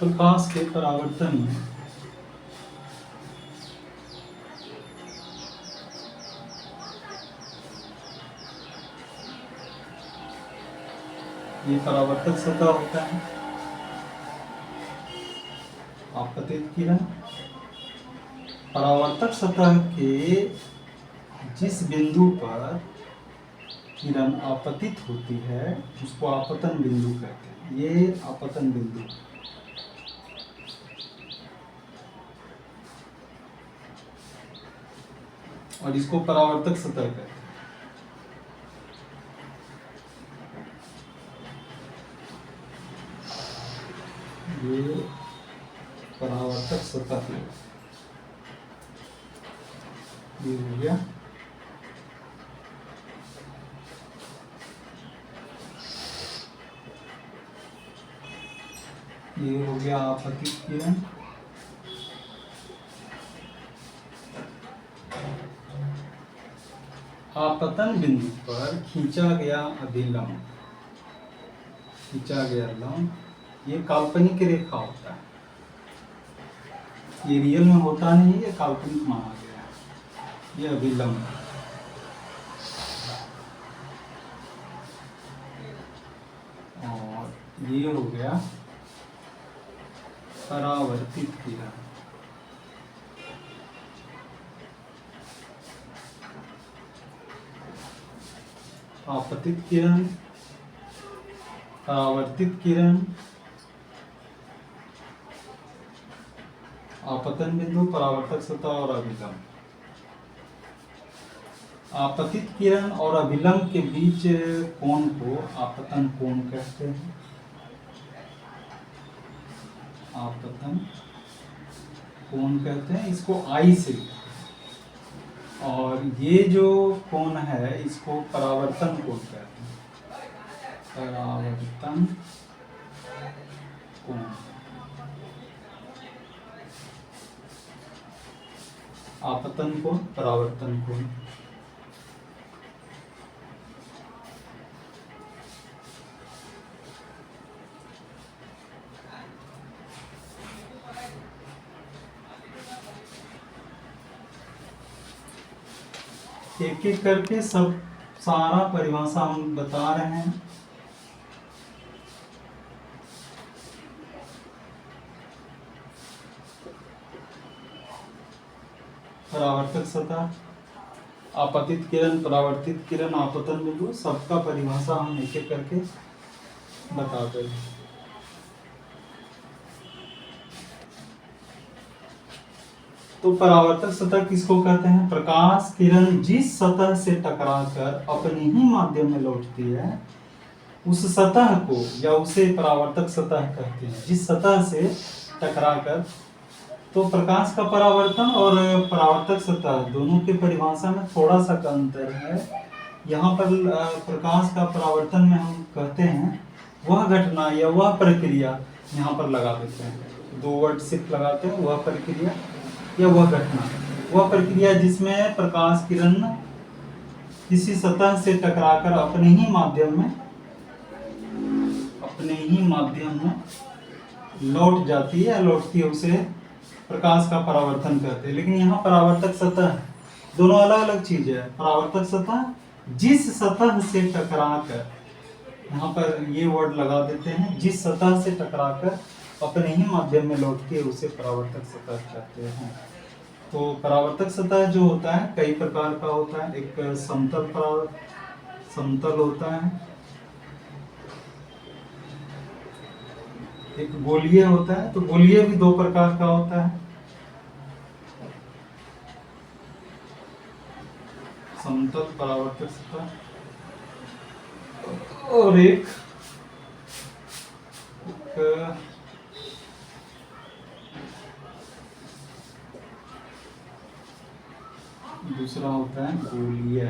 प्रकाश के परावर्तन में ये परावर्तक सतह होता है। आपतित किरण परावर्तक सतह के जिस बिंदु पर किरण आपतित होती है उसको आपतन बिंदु कहते हैं। ये आपतन बिंदु और इसको परावर्तक सतह कहते हैं। ये परावर्तक सतह ये हो गया। ये हो गया आपतित किरण। आपतन बिंदु पर खींचा गया अभिलंब, खींचा गया लंब ये काल्पनिक रेखा होता है। ये रियल में होता नहीं, ये काल्पनिक माना गया है। ये अभिलंब और ये हो गया परावर्तित किरण। आपतित किरण, परावर्तित किरण, आपतन बिंदु, परावर्तक सतह और अभिलंब। आपतित किरण और अभिलंब के बीच कोण को आपतन कोण कहते हैं। आपतन कोण कहते हैं इसको आई से। और ये जो कोण है इसको परावर्तन कोण कहते हैं। परावर्तन कोण, आपतन कोण, परावर्तन कोण। एक एक करके सब सारा परिभाषा हम बता रहे हैं। परावर्तक सतह, आपतित किरण, परावर्तित किरण, आपतन बिंदु, सबका परिभाषा हम एक एक करके बताते हैं। तो परावर्तक सतह किसको कहते हैं? प्रकाश किरण जिस सतह से टकराकर अपने ही माध्यम में लौटती है उस सतह को या उसे परावर्तक सतह कहते हैं। जिस सतह से टकराकर, तो प्रकाश का परावर्तन और परावर्तक सतह दोनों की परिभाषा में थोड़ा सा का अंतर है। यहाँ पर प्रकाश का परावर्तन में हम कहते हैं वह घटना या वह प्रक्रिया, यहाँ पर लगा देते हैं, दो वर्ड सिर्फ लगाते हैं, वह प्रक्रिया या वह घटना, वह प्रक्रिया जिसमें प्रकाश किरण किसी सतह से टकराकर अपने ही माध्यम में लौट जाती है या लौटती है, उसे प्रकाश का परावर्तन कहते हैं। लेकिन यहाँ परावर्तक सतह, दोनों अलग अलग चीज है। परावर्तक सतह जिस सतह से टकराकर, यहाँ पर ये वर्ड लगा देते हैं, जिस सतह से टकराकर अपने ही माध्यम में लौटती है उसे परावर्तक सतह कहते हैं। तो परावर्तक सतह जो होता है कई प्रकार का होता है। एक समतल होता है, एक गोलीय होता है। तो गोलीय भी दो प्रकार का होता है, समतल परावर्तक सतह, और एक दूसरा होता है गोलीय।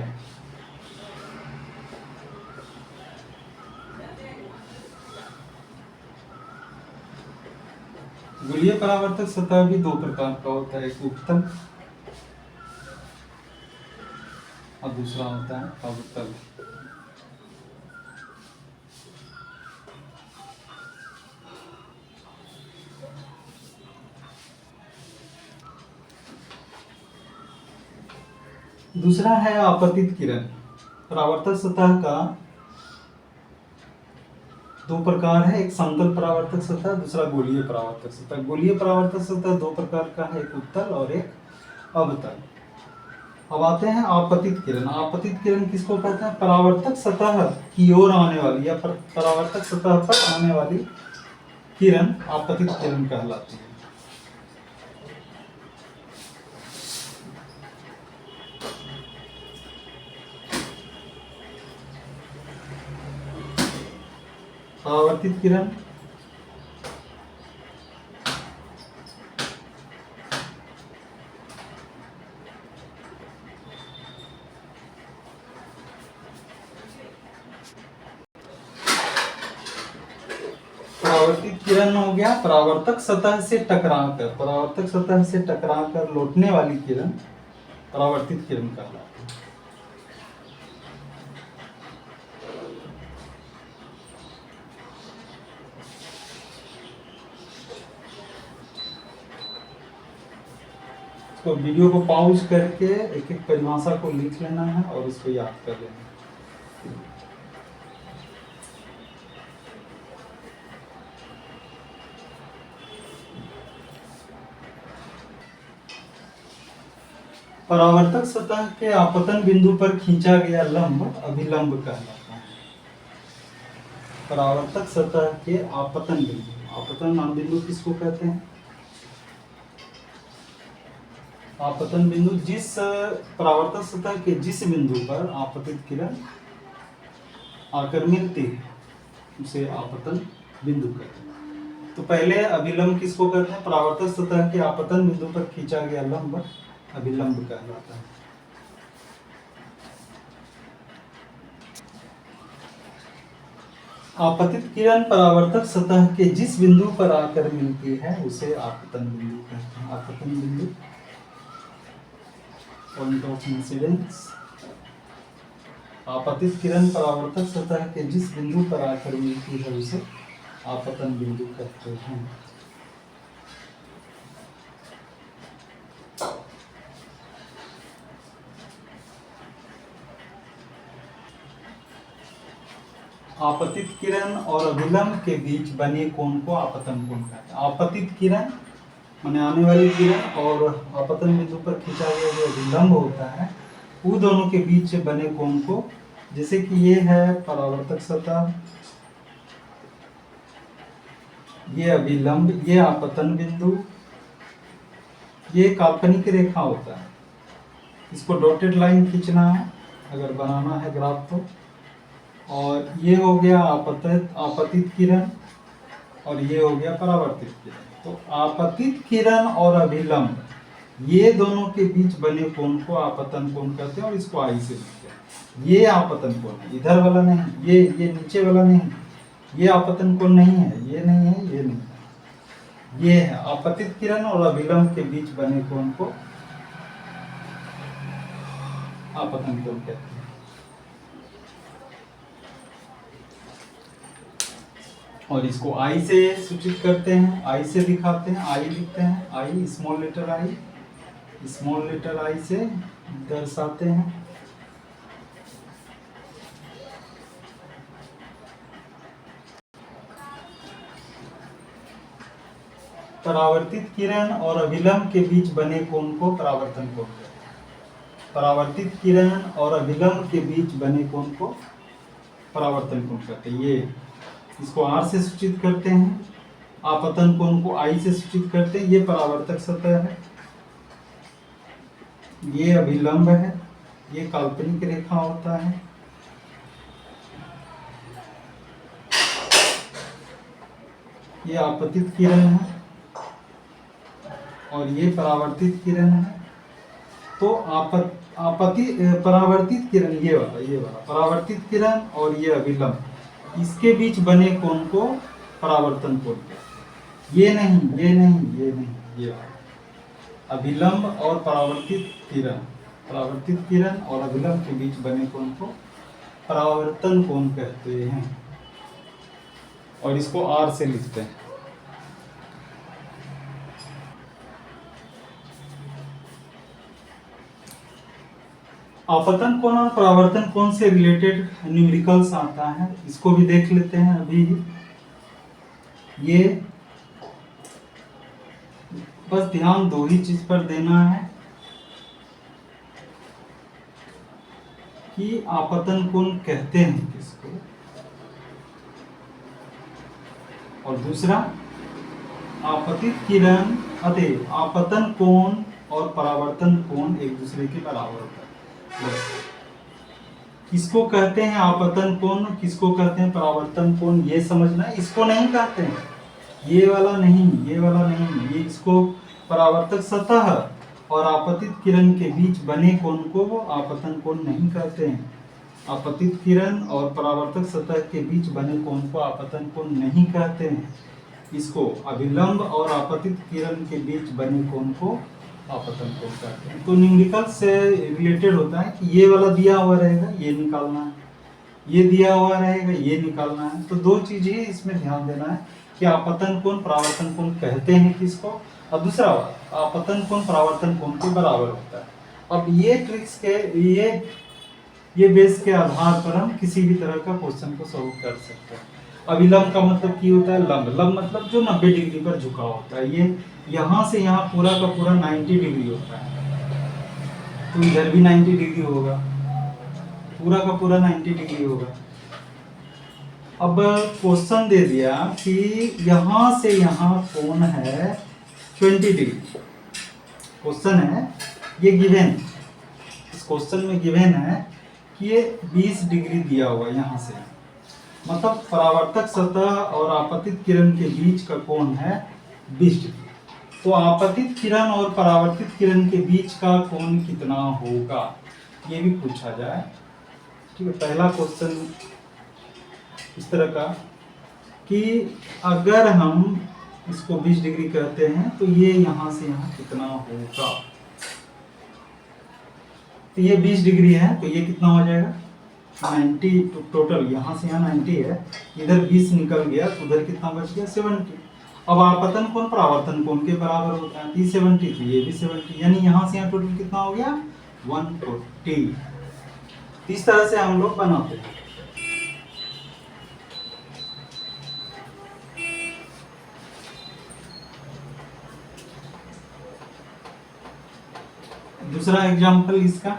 गोलीय परावर्तक सतह भी दो प्रकार का होता है, एक उत्तल और दूसरा होता है अवतल। दूसरा है आपतित किरण। परावर्तक सतह का दो प्रकार है, एक समतल परावर्तक सतह, दूसरा गोलीय परावर्तक सतह। गोलीय परावर्तक सतह दो प्रकार का है, एक उत्तल और एक अवतल। अब आते हैं आपतित किरण। आपतित किरण किसको कहते हैं? परावर्तक सतह की ओर आने वाली या परावर्तक सतह पर आने वाली किरण आपतित किरण कहलाती है। परावर्तित किरण परावर्तित किरण हो गया परावर्तक सतह से टकराकर, परावर्तक सतह से टकराकर लौटने वाली किरण परावर्तित किरण कहलाती है। तो वीडियो को पॉज करके एक एक परिभाषा को लिख लेना है और उसको याद कर लेना है। परावर्तक सतह के आपतन बिंदु पर खींचा गया लंब अभिलंब कहलाता है। परावर्तक सतह के आपतन बिंदु, आपतन बिंदु किसको कहते हैं? आपतन बिंदु जिस परावर्तक सतह के जिस बिंदु पर आपतित किरण आकर मिलती है उसे आपतन बिंदु कहते हैं। तो पहले अभिलंब किसको कहते हैं? परावर्तक सतह के आपतन बिंदु पर खींचा गया लंब अभिलंब कहलाता है। आपतित किरण परावर्तक सतह के जिस बिंदु पर आकर मिलती है उसे आपतन बिंदु कहते हैं। आपतन बिंदु, पॉइंट ऑफ इंसिडेंस। आपतित किरण परावर्तक सतह के जिस बिंदु पर आकर मिलती है उसे आपतन बिंदु कहते हैं। आपतित किरण और अभिलंब के बीच बने कोण को आपतन कोण कहते हैं। आपतित किरण माने आने वाली किरण और आपतन बिंदु पर खींचा गया जो अभिलंब होता है, वो दोनों के बीच बने कोण को, जैसे कि ये है परावर्तक सतह, ये अभिलंब, ये आपतन बिंदु, ये काल्पनिक रेखा होता है। इसको डॉटेड लाइन खींचना है अगर बनाना है ग्राफ तो। और ये हो गया आपतित किरण और ये हो गया परावर्तित किरण। तो आपतित किरण और अभिलंब ये दोनों के बीच बने कोण को आपतन कोण कहते हैं और इसको आई से लिखते हैं। ये आपतन कोण है, इधर वाला नहीं, ये नीचे वाला नहीं, ये आपतन कोण नहीं है, ये नहीं है, ये नहीं है, ये है आपतित किरण और अभिलंब के बीच बने कोण को आपतन कोण कहते हैं। और इसको आई से सूचित करते हैं, आई से दिखाते हैं, आई लिखते हैं, आई स्मॉल लेटर आई से दर्शाते हैं। परावर्तित किरण और अभिलंब के बीच बने कोण को परावर्तन कोण कहते हैं। परावर्तित किरण और अभिलंब के बीच बने कोण को परावर्तन कोण कहते हैं। ये इसको आर से सूचित करते हैं, आपतन कोण को आई से सूचित करते हैं। ये परावर्तक सतह है, ये अभिलंब है, ये काल्पनिक रेखा होता है, ये आपतित किरण है और ये परावर्तित किरण है। तो परावर्तित किरण ये वाला परावर्तित किरण और ये अभिलंब, इसके बीच बने कोण को परावर्तन कोण कहते हैं। ये नहीं, ये नहीं, ये नहीं, ये वाला अभिलंब और परावर्तित किरण और अभिलंब के बीच बने कोण को परावर्तन कोण कहते हैं और इसको आर से लिखते हैं। आपतन कोण और परावर्तन कोण से रिलेटेड न्यूमेरिकल्स आता है, इसको भी देख लेते हैं अभी। ये बस ध्यान दो ही चीज पर देना है कि आपतन कोण कहते हैं किसको, और दूसरा आपतित किरण अतः आपतन कोण और परावर्तन कोण एक दूसरे के बराबर होता है। किसको कहते हैं आपतन कोण, किसको कहते हैं परावर्तन कोण, ये समझना है। इसको नहीं कहते हैं, ये वाला नहीं, ये वाला नहीं, ये इसको परावर्तक सतह और आपतित किरण के बीच बने कोण को आपतन कोण नहीं कहते हैं। आपतित किरण और परावर्तक सतह के बीच बने कोण को आपतन कोण नहीं कहते हैं। इसको अभिलंब और आपतित किरण के बीच बने कोण को आपतन कोण कहते हैं। तो न्यूमेरिकल से रिलेटेड होता है कि ये वाला दिया हुआ रहेगा, ये निकालना है, ये दिया हुआ रहेगा, ये निकालना है। तो दो चीजें इसमें ध्यान देना है कि आपतन कोण परावर्तन कोण कहते हैं किसको, और दूसरा आपतन कोण परावर्तन कोण के बराबर होता है। अब ये ट्रिक्स के ये बेस के आधार पर हम किसी भी तरह का क्वेश्चन को सॉल्व कर सकते हैं। अभिलंब का मतलब क्या होता है, लंब, लंब मतलब जो 90 डिग्री पर झुका होता है। ये यहाँ से यहाँ पूरा का पूरा 90 डिग्री होता है, तो इधर भी 90 डिग्री होगा, पूरा का पूरा 90 डिग्री होगा। अब क्वेश्चन दे दिया कि यहाँ से यहाँ कोण है 20 डिग्री। क्वेश्चन है, ये गिवन, इस क्वेश्चन में गिवन है कि ये 20 डिग्री दिया हुआ है यहाँ से, मतलब परावर्तक सतह और आपतित किरण के बीच का कोण है 20 डिग्री। तो आपतित किरण और परावर्तित किरण के बीच का कोण कितना होगा, ये भी पूछा जाए। ठीक है, पहला क्वेश्चन इस तरह का कि अगर हम इसको 20 डिग्री कहते हैं तो ये यहाँ से यहाँ कितना होगा। तो ये 20 डिग्री है, तो ये कितना हो जाएगा 90, टोटल यहाँ से यहाँ 90 है, इधर 20 निकल गया तो उधर कितना बच गया 70। अब आपतन कोण परावर्तन कोण के बराबर होता है, 70, तो ये भी 70, यानी यहाँ से यहाँ टोटल कितना हो गया 140। इस तरह से हम लोग बनाते हैं। दूसरा एग्जाम्पल इसका,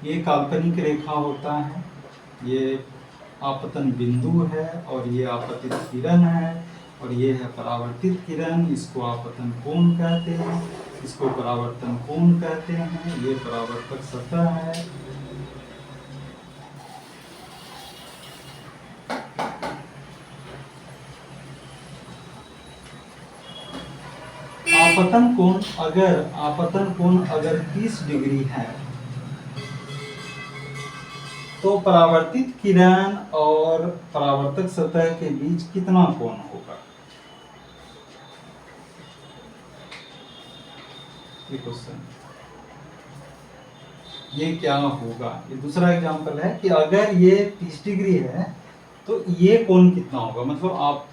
ये काल्पनिक रेखा होता है, ये आपतन बिंदु है और ये आपतित किरण है और ये है परावर्तित किरण। इसको आपतन कोण कहते हैं, इसको परावर्तन कोण कहते हैं। ये परावर्तक सतह है, आपतन कोण अगर 30 डिग्री है तो परावर्तित किरण और परावर्तक सतह के बीच कितना कोण होगा। ये क्वेश्चन, ये क्या होगा। ये दूसरा एग्जांपल है कि अगर ये 30 डिग्री है तो ये कोण कितना होगा, मतलब आप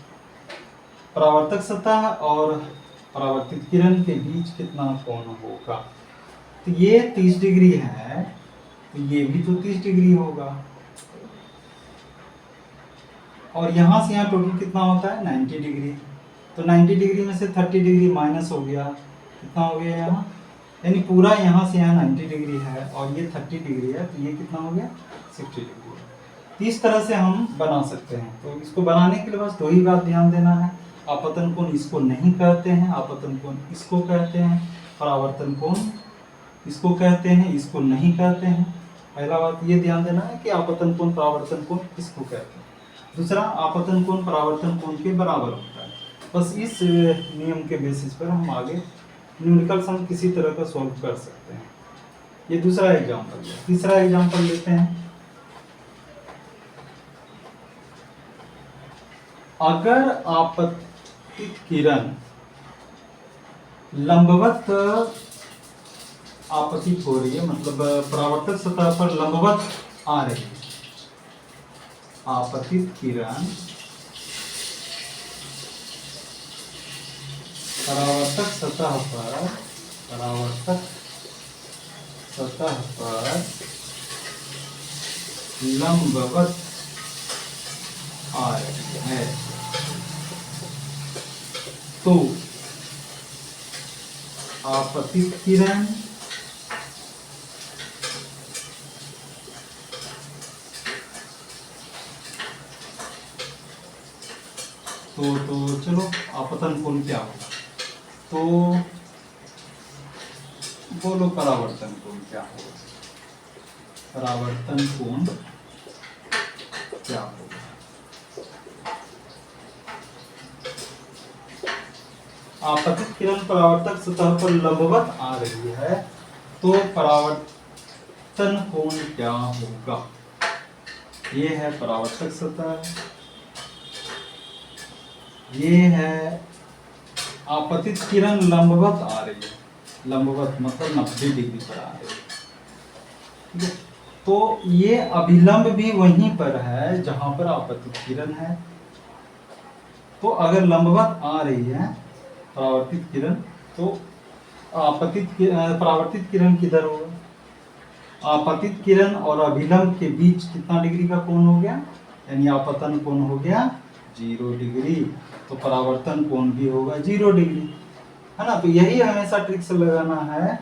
परावर्तक सतह और परावर्तित किरण के बीच कितना कोण होगा। तो ये 30 डिग्री है तो ये भी तो 30 डिग्री होगा, और यहां से यहाँ टोटल कितना होता है 90 डिग्री। तो 90 डिग्री में से 30 डिग्री माइनस हो गया, कितना हो गया यहाँ, यानी पूरा यहाँ से यहाँ 90 डिग्री है और ये 30 डिग्री है, तो ये कितना हो गया 60 डिग्री। इस तरह से हम बना सकते हैं। तो इसको बनाने के लिए बस दो ही बात ध्यान देना है, आपतन कोण इसको नहीं कहते हैं, आपतन कोण इसको कहते हैं, परावर्तन कोण इसको कहते हैं, इसको नहीं कहते हैं। पहला बात ये ध्यान देना है कि आपतन कोण परावर्तन कोण इसको कहते हैं। दूसरा, आपतन कोण परावर्तन कोण के बराबर होता है। बस इस नियम के बेसिस पर हम आगे न्यूमेरिकल सम किसी तरह का सॉल्व कर सकते हैं। ये दूसरा एग्जांपल है। तीसरा एग्जांपल लेते हैं। अगर आपतित किरण लंबवत आपतित हो रही है, मतलब परावर्तक सतह पर लंबवत आ रही है, आपतित किरण परावर्तक सतह पर, परावर्तक सतह पर लंबवत आ रही है तो आपतित किरण तो चलो आपतन कोण क्या होगा, तो बोलो परावर्तन कोण क्या होगा, परावर्तन कोण क्या होगा। आपतित किरण परावर्तक सतह पर लंबवत आ रही है तो परावर्तन कोण क्या होगा। ये है परावर्तक सतह, ये है आपतित किरण लंबवत आ रही है, लंबवत मतलब 90 डिग्री पर आ रही है, ठीक है। तो ये अभिलंब भी वहीं पर है जहां पर आपतित किरण है। तो अगर लंबवत आ रही है परावर्तित किरण तो परावर्तित किरण किधर होगा, आपतित किरण और अभिलंब के बीच कितना डिग्री का कोण हो गया, यानी आपतन कोण हो गया 0 डिग्री, तो परावर्तन कोण भी होगा 0 डिग्री, है ना। तो यही हमेशा ट्रिक्स लगाना है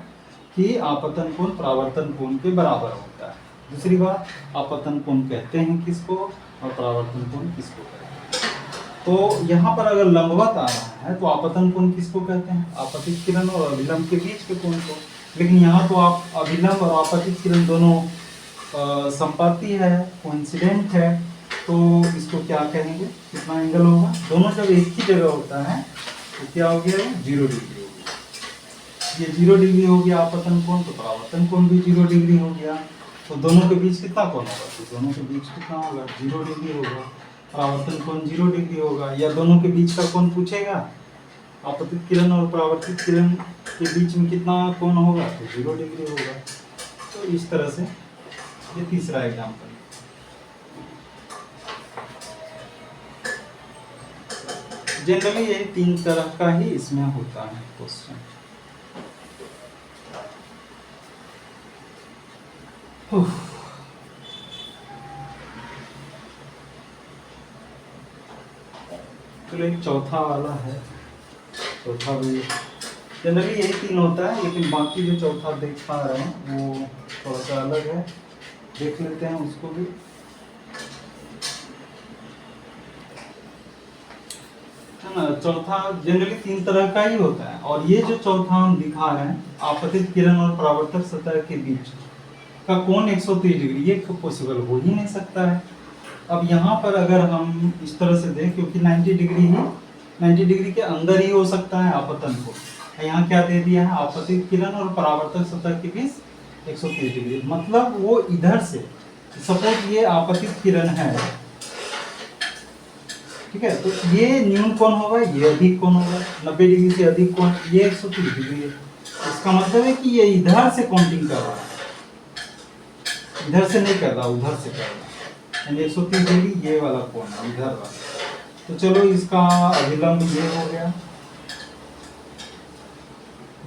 कि आपतन कोण परावर्तन कोण के बराबर होता है। दूसरी बात, आपतन कोण कहते हैं किसको और परावर्तन कोण किसको कहते हैं। तो यहाँ पर अगर लंबवत आ रहा है तो आपतन कोण किसको कहते हैं, आपतित किरण और अभिलंब के बीच के कोण को। लेकिन यहाँ तो आप अभिलंब और आपतित किरण दोनों संपाती है, कोइंसिडेंट है, तो इसको क्या कहेंगे, कितना एंगल होगा। दोनों जब एक ही जगह होता है तो क्या हो गया, 0 डिग्री हो गया। ये 0 डिग्री हो गया आपतन कोण, तो परावर्तन कोण भी 0 डिग्री हो गया। तो दोनों के बीच कितना कोण होगा, तो दोनों के बीच कितना होगा, 0 डिग्री होगा। परावर्तन कोण 0 डिग्री होगा, या दोनों के बीच का कोण पूछेगा, आपतित किरण और परावर्तित किरण के बीच में कितना कोण होगा, तो 0 डिग्री होगा। तो इस तरह से ये तीसरा एग्जाम्पल। जनरली ये 3 तरह का ही इसमें होता है क्वेश्चन। चलो एक चौथा वाला है, चौथा भी जनरली यही 3 होता है, लेकिन बाकी जो चौथा देख पा रहे हैं वो थोड़ा सा अलग है, देख लेते हैं उसको भी। है ना, चौथा जनरली 3 तरह का ही होता है, और ये जो चौथा हम दिखा रहे हैं आपतित किरण और परावर्तक सतह के बीच का कोण 130 डिग्री, ये पॉसिबल हो ही नहीं सकता है। अब यहाँ पर अगर हम इस तरह से दें, क्योंकि 90 डिग्री के अंदर ही हो सकता है आपतन को, यहाँ क्या दे दिया है, आपतित किरण और परावर्तक सतह के बीच 130 डिग्री, मतलब वो इधर से, सपोज ये आपतित किरण है, ठीक है, तो ये न्यून कोण होगा, ये अधिक कोण होगा, 90 डिग्री से अधिक कोण, ये 130 डिग्री है। इसका मतलब है कि ये इधर से काउंटिंग कर रहा है, इधर से नहीं कर रहा, उधर से कर रहा है, यानी 130 डिग्री ये वाला कोण है, इधर वाला। तो चलो इसका अभिलंब ये हो गया,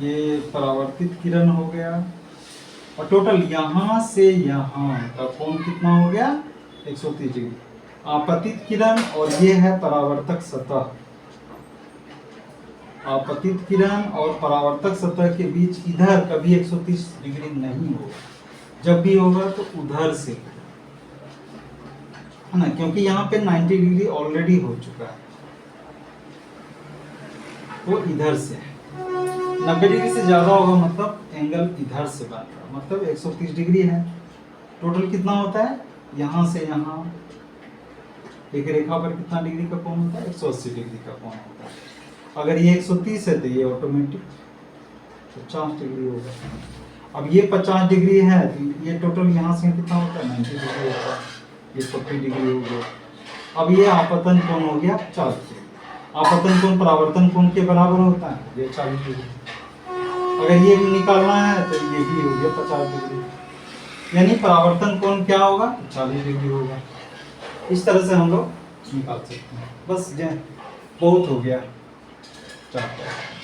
ये परावर्तित किरण हो गया, और टोटल यहाँ से यहाँ का कोण कितना हो गया, 130 डिग्री। आपतित किरण और ये है परावर्तक सतह, आपतित किरण और परावर्तक सतह के बीच इधर कभी 130 डिग्री नहीं होगा, जब भी होगा तो उधर से, है ना, क्योंकि यहाँ पे 90 डिग्री ऑलरेडी हो चुका है, तो इधर से 90 डिग्री से ज्यादा होगा, मतलब एंगल इधर से बन रहा है, मतलब 130 डिग्री है। टोटल कितना होता है, यहाँ से यहाँ एक रेखा पर कितना डिग्री का कोण होता है, 180 डिग्री का कोण होता है। अगर ये 130 है तो ये ऑटोमेटिक 50 डिग्री होगा। अब ये 50 डिग्री है तो ये टोटल यहाँ से कितना होता है, 90 डिग्री होता है, ये 40 डिग्री हो गया। अब ये आपतन कोण हो गया 40 डिग्री। आपतन कोण परावर्तन कोण के बराबर होता है, ये 40 डिग्री। अगर ये भी निकालना है तो ये भी हो गया 50 डिग्री, यानी परावर्तन कोण क्या होगा, 40 डिग्री होगा। इस तरह से हम लोग निकाल सकते हैं। बस बहुत हो गया, चलो।